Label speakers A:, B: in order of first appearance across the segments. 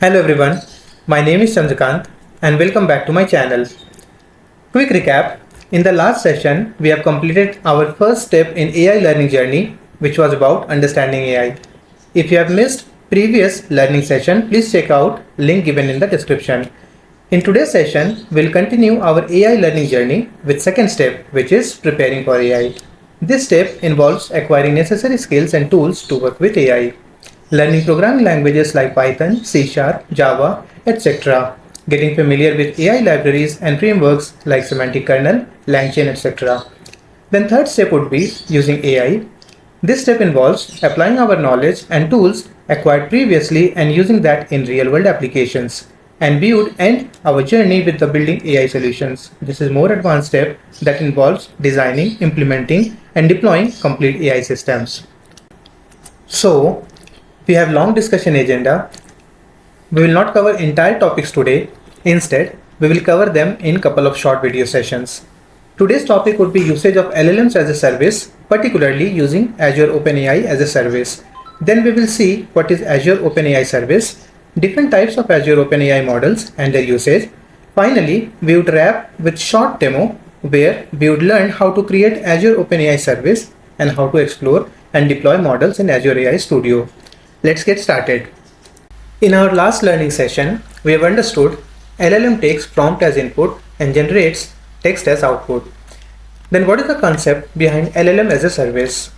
A: Hello everyone, my name is Chandrakant and welcome back to my channel. Quick recap, in the last session we have completed our first step in AI learning journey, which was about understanding AI. If you have missed previous learning session, please check out link given in the description. In today's session, we'll continue our AI learning journey with second step, which is preparing for AI. This step involves acquiring necessary skills and tools to work with AI. Learning programming languages like Python, C Sharp, Java, etc. Getting familiar with AI libraries and frameworks like semantic kernel, LangChain, etc. Then third step would be using AI. This step involves applying our knowledge and tools acquired previously and using that in real-world applications. And we would end our journey with the building AI solutions. This is more advanced step that involves designing, implementing, and deploying complete AI systems. So, we have long discussion agenda. We will not cover entire topics today. Instead, we will cover them in couple of short video sessions. Today's topic would be usage of LLMs as a service, particularly using Azure OpenAI as a service. Then we will see what is Azure OpenAI Service, different types of Azure OpenAI models and their usage. Finally, we would wrap with short demo where we would learn how to create Azure OpenAI Service and how to explore and deploy models in Azure AI Studio. Let's get started. In our last learning session, we have understood LLM takes prompt as input and generates text as output. Then what is the concept behind LLM as a service?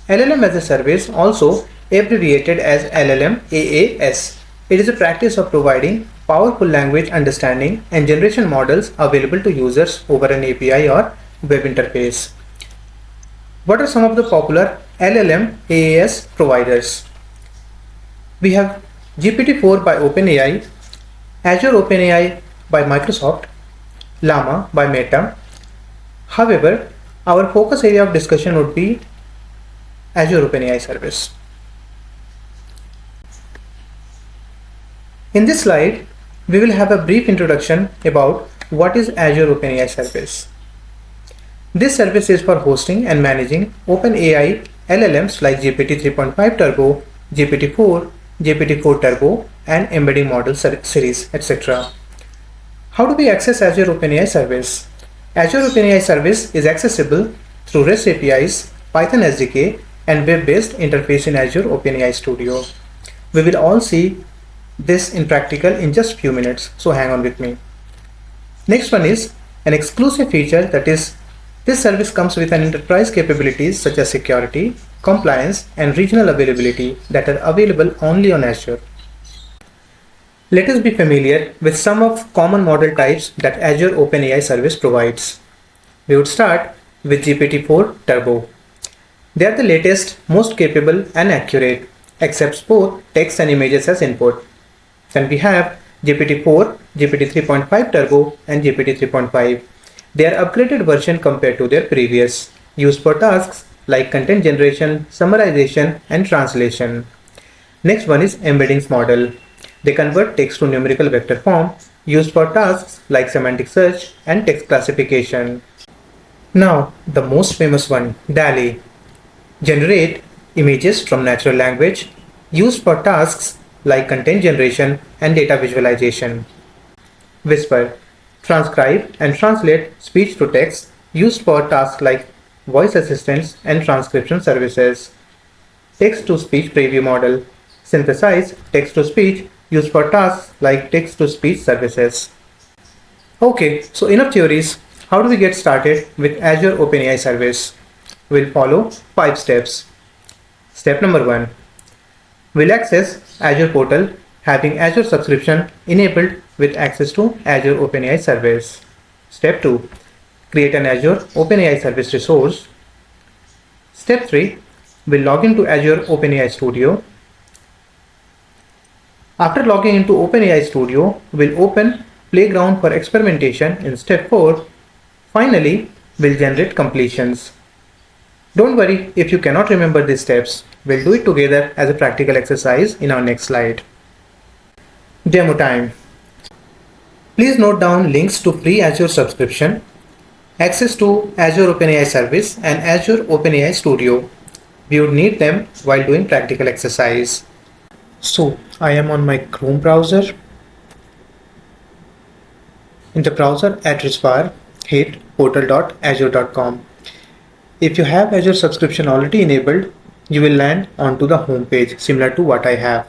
A: LLM as a service, also abbreviated as LLMaaS. It is a practice of providing powerful language understanding and generation models available to users over an API or web interface. What are some of the popular LLMaaS providers? We have GPT-4 by OpenAI, Azure OpenAI by Microsoft, Llama by Meta. However, our focus area of discussion would be Azure OpenAI Service. In this slide, we will have a brief introduction about what is Azure OpenAI Service. This service is for hosting and managing OpenAI LLMs like GPT 3.5 Turbo, GPT-4, GPT-4 Turbo, and embedding model series, etc. How do we access Azure OpenAI Service? Azure OpenAI Service is accessible through REST APIs, Python SDK, and web-based interface in Azure OpenAI Studio. We will all see this in practical in just few minutes, so hang on with me. Next one is an exclusive feature, that is, this service comes with an enterprise capabilities such as security, compliance, and regional availability that are available only on Azure. Let us be familiar with some of common model types that Azure OpenAI Service provides. We would start with GPT-4 Turbo. They are the latest, most capable and accurate, accepts both text and images as input. Then we have GPT-4, GPT 3.5 Turbo, and GPT 3.5. They are upgraded version compared to their previous, used for tasks like content generation, summarization, and translation. Next one is embeddings model. They convert text to numerical vector form, used for tasks like semantic search and text classification. Now, the most famous one, DALL-E. Generate images from natural language, used for tasks like content generation and data visualization. Whisper. Transcribe and translate speech to text, used for tasks like voice assistants and transcription services. Text-to-speech preview model. Synthesize text-to-speech, used for tasks like text-to-speech services. Okay, so enough theories. How do we get started with Azure OpenAI Service? We'll follow 5 steps. Step number 1. We'll access Azure portal having Azure subscription enabled with access to Azure OpenAI Service. Step 2. Create an Azure OpenAI Service resource. Step 3. We'll log into Azure OpenAI Studio. After logging into OpenAI Studio, we'll open Playground for experimentation in step 4. Finally, we'll generate completions. Don't worry if you cannot remember these steps. We'll do it together as a practical exercise in our next slide. Demo time. Please note down links to free Azure subscription, access to Azure OpenAI Service, and Azure OpenAI Studio. We would need them while doing practical exercise. So I am on my Chrome browser. In the browser address bar, hit portal.azure.com. If you have Azure subscription already enabled, you will land onto the home page similar to what I have.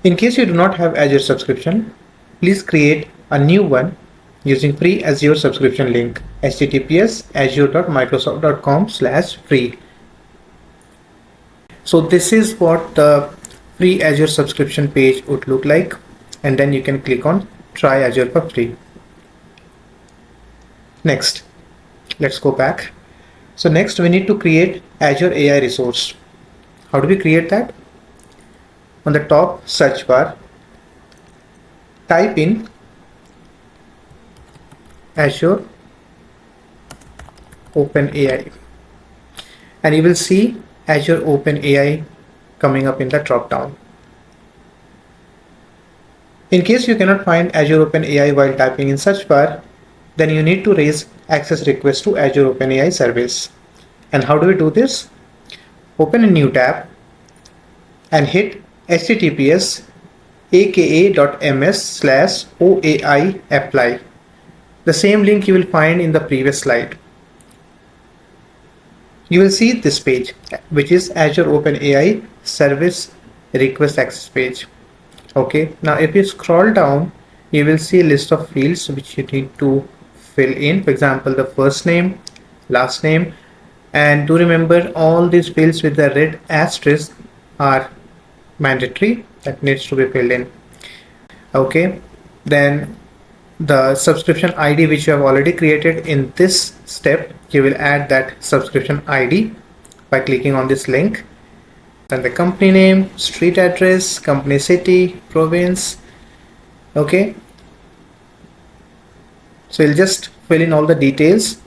A: In case you do not have Azure subscription, please create a new one using free Azure subscription link https azure.microsoft.com/free. So this is what the free Azure subscription page would look like, and then you can click on try Azure for free. Next, let's go back. So next we need to create Azure AI resource. How do we create that? On the top search bar, type in Azure OpenAI and you will see Azure OpenAI coming up in the drop down. In case you cannot find Azure OpenAI while typing in search bar, then you need to raise access request to Azure OpenAI Service. And how do we do this? Open a new tab and hit https aka.ms/OAI apply. The same link you will find in the previous slide. You will see this page, which is Azure OpenAI Service Request Access page. Okay, now if you scroll down, you will see a list of fields which you need to fill in. For example, the first name, last name, and do remember all these fields with the red asterisk are mandatory, that needs to be filled in. Okay, then the subscription ID which you have already created, in this step you will add that subscription ID by clicking on this link. Then the company name, street address, company city, province. Okay, so you'll just fill in all the details,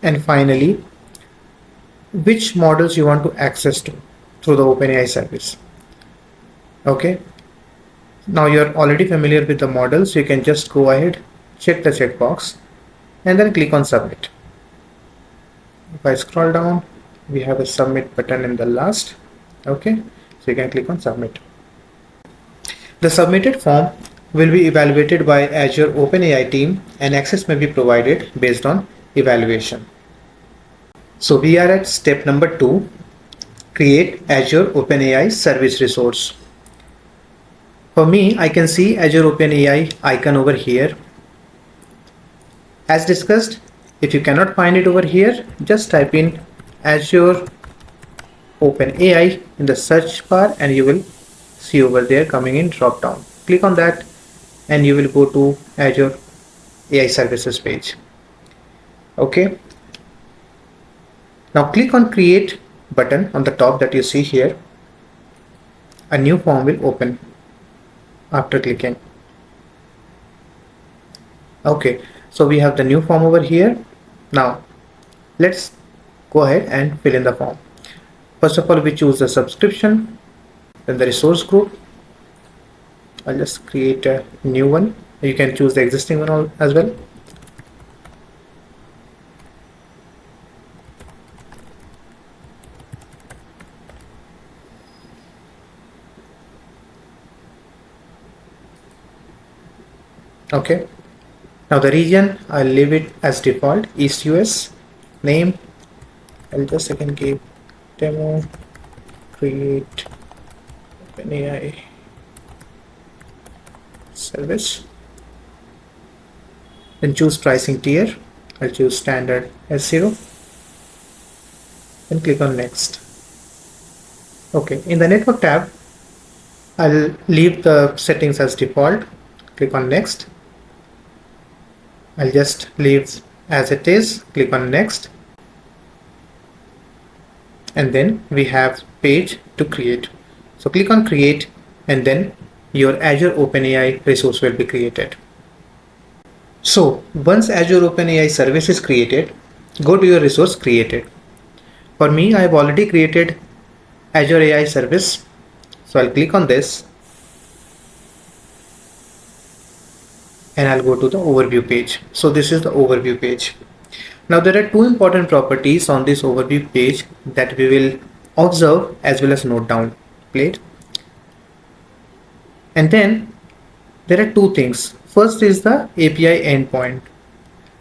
A: and finally which models you want to access to through the OpenAI service. Okay, now you're already familiar with the models, you can just go ahead, check the checkbox and then click on submit. If I scroll down, we have a submit button in the last. Okay, so you can click on submit. The submitted form will be evaluated by Azure OpenAI team and access may be provided based on evaluation. So we are at step number 2, create Azure OpenAI service resource. For me, I can see Azure OpenAI icon over here. As discussed, if you cannot find it over here, just type in Azure OpenAI in the search bar and you will see over there coming in drop down. Click on that and you will go to Azure AI services page. Okay, now click on create button on the top that you see here. A new form will open after clicking. Okay, so we have the new form over here. Now let's go ahead and fill in the form. First of all, we choose the subscription, then the resource group. I'll just create a new one. You can choose the existing one as well. Okay, now the region, I'll leave it as default, East US. Name, I'll just again give demo create OpenAI service. Then choose pricing tier. I'll choose standard S0. Then click on next. Okay, in the network tab, I'll leave the settings as default. Click on next. I'll just leave as it is. Click on next. And then we have page to create. So click on create and then your Azure OpenAI resource will be created. So once Azure OpenAI service is created, go to your resource created. For me, I have already created Azure AI service. So I'll click on this and I'll go to the overview page. So this is the overview page. Now there are two important properties on this overview page that we will observe as well as note down. Plate. And then there are two things. First is the API endpoint.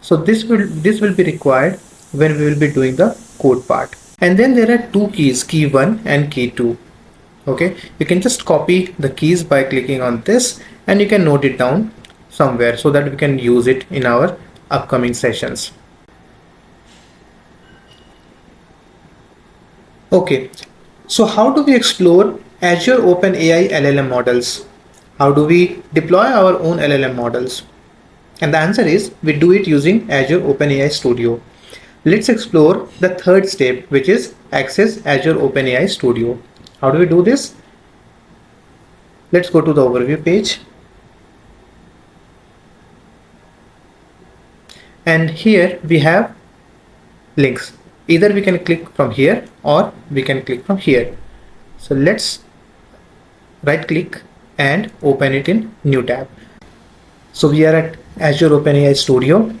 A: So this will be required when we will be doing the code part. And then there are two keys, key 1 and key 2. Okay, you can just copy the keys by clicking on this, and you can note it down somewhere so that we can use it in our upcoming sessions. Okay, so how do we explore Azure OpenAI LLM models? How do we deploy our own LLM models? And the answer is we do it using Azure OpenAI Studio. Let's explore the third step, which is access Azure OpenAI Studio. How do we do this? Let's go to the overview page. And here we have links. Either we can click from here or we can click from here. So let's right click and open it in new tab. So we are at Azure OpenAI Studio.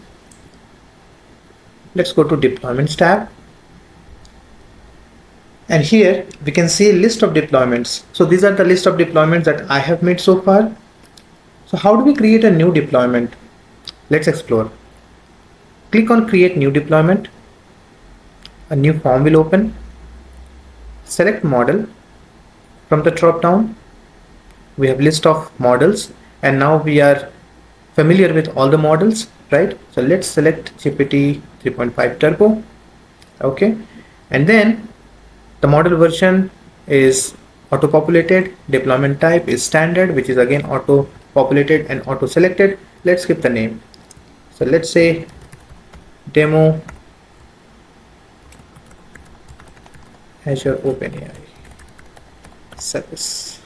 A: Let's go to deployments tab. And here we can see a list of deployments. So these are the list of deployments that I have made so far. So how do we create a new deployment? Let's explore. Click on create new deployment. A new form will open. Select model. From the drop down, we have list of models, and now we are familiar with all the models, right? So let's select GPT 3.5 Turbo. Okay, and then the model version is auto populated. Deployment type is standard, which is again auto populated and auto selected. Let's skip the name. So let's say demo Azure OpenAI Service.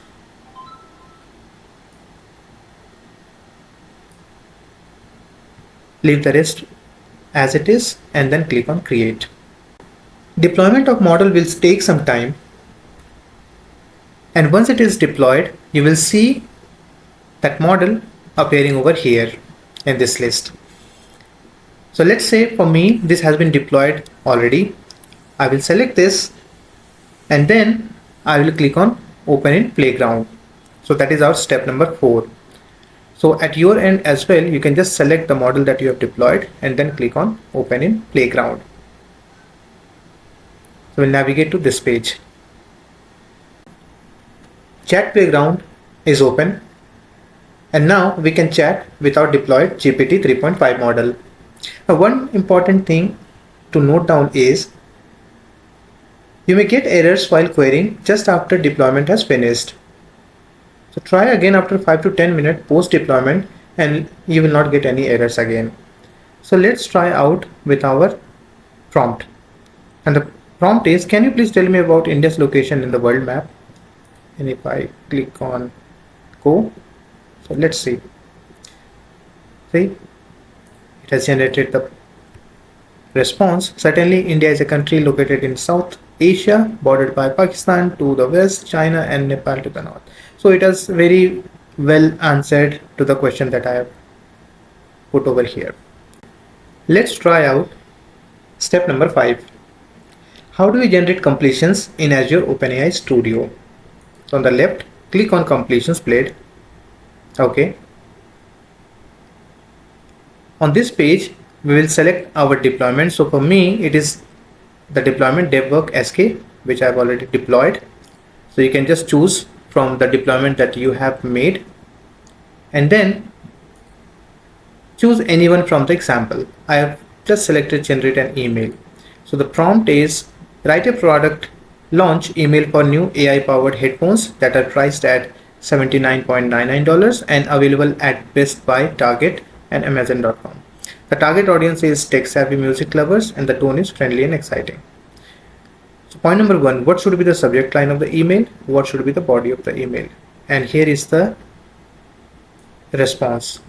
A: Leave the rest as it is and then click on create. Deployment of model will take some time, and once it is deployed, you will see that model appearing over here in this list. So let's say for me this has been deployed already. I will select this and then I will click on open in playground. So that is our step number 4. So at your end as well, you can just select the model that you have deployed and then click on open in playground. So we'll navigate to this page. Chat playground is open, and now we can chat with our deployed GPT 3.5 model. Now one important thing to note down is you may get errors while querying just after deployment has finished. So try again after 5 to 10 minutes post deployment and you will not get any errors again. So let's try out with our prompt. And the prompt is, can you please tell me about India's location in the world map? And if I click on go, so let's see. See, it has generated the response. Certainly India is a country located in South Asia, bordered by Pakistan to the west, China and Nepal to the north. So it has very well answered to the question that I have put over here. Let's try out step number 5. How do we generate completions in Azure OpenAI Studio? So on the left, click on completions played. Okay. On this page, we will select our deployment. So for me, it is the deployment devwork SK, which I have already deployed. So you can just choose from the deployment that you have made and then choose anyone from the example. I have just selected generate an email. So the prompt is write a product launch email for new AI powered headphones that are priced at $79.99 and available at Best Buy, Target and Amazon.com. The target audience is tech savvy music lovers and the tone is friendly and exciting. So point number 1, what should be the subject line of the email? What should be the body of the email? And here is the response.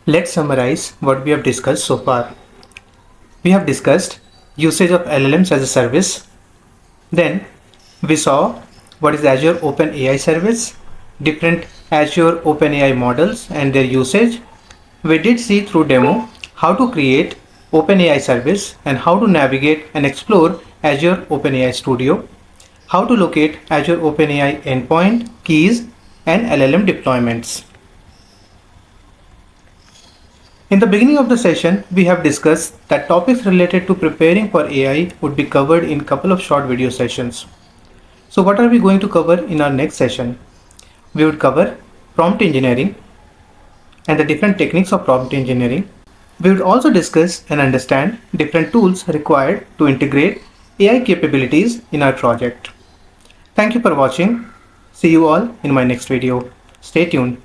A: Let's summarize what we have discussed so far. We have discussed usage of LLMs as a service. Then we saw what is Azure OpenAI Service, different Azure OpenAI models and their usage. We did see through demo how to create OpenAI service and how to navigate and explore Azure OpenAI Studio. how to locate Azure OpenAI endpoint, keys, and LLM deployments. In the beginning of the session, we have discussed that topics related to preparing for AI would be covered in a couple of short video sessions. So what are we going to cover in our next session? We would cover prompt engineering and the different techniques of prompt engineering. We would also discuss and understand different tools required to integrate AI capabilities in our project. Thank you for watching. See you all in my next video. Stay tuned.